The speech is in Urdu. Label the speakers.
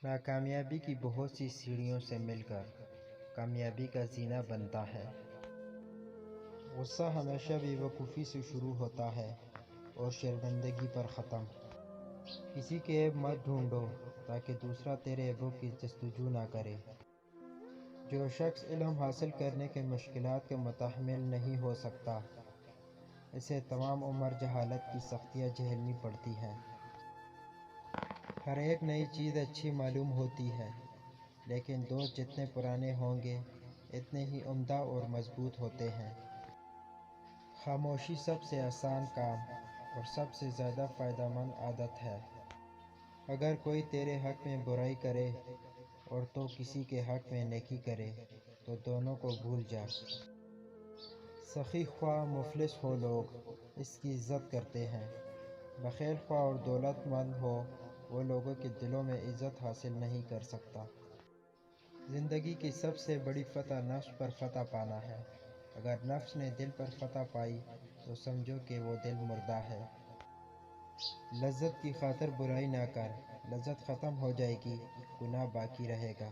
Speaker 1: ناکامیابی کی بہت سی سیڑھیوں سے مل کر کامیابی کا زینہ بنتا ہے۔ غصہ ہمیشہ بے وقوفی سے شروع ہوتا ہے اور شرمندگی پر ختم۔ کسی کے عیب مت ڈھونڈو تاکہ دوسرا تیرے عیبوں کی جستجو نہ کرے۔ جو شخص علم حاصل کرنے کے مشکلات کا متحمل نہیں ہو سکتا، اسے تمام عمر جہالت کی سختیاں جھیلنی پڑتی ہیں۔ ہر ایک نئی چیز اچھی معلوم ہوتی ہے، لیکن دوست جتنے پرانے ہوں گے اتنے ہی عمدہ اور مضبوط ہوتے ہیں۔ خاموشی سب سے آسان کام اور سب سے زیادہ فائدہ مند عادت ہے۔ اگر کوئی تیرے حق میں برائی کرے اور تو کسی کے حق میں نیکی کرے تو دونوں کو بھول جا۔ سخی خواہ مفلس ہو لوگ اس کی عزت کرتے ہیں، بخیل خواہ اور دولت مند ہو وہ لوگوں کے دلوں میں عزت حاصل نہیں کر سکتا۔ زندگی کی سب سے بڑی فتح نفس پر فتح پانا ہے۔ اگر نفس نے دل پر فتح پائی تو سمجھو کہ وہ دل مردہ ہے۔ لذت کی خاطر برائی نہ کر، لذت ختم ہو جائے گی، گناہ باقی رہے گا۔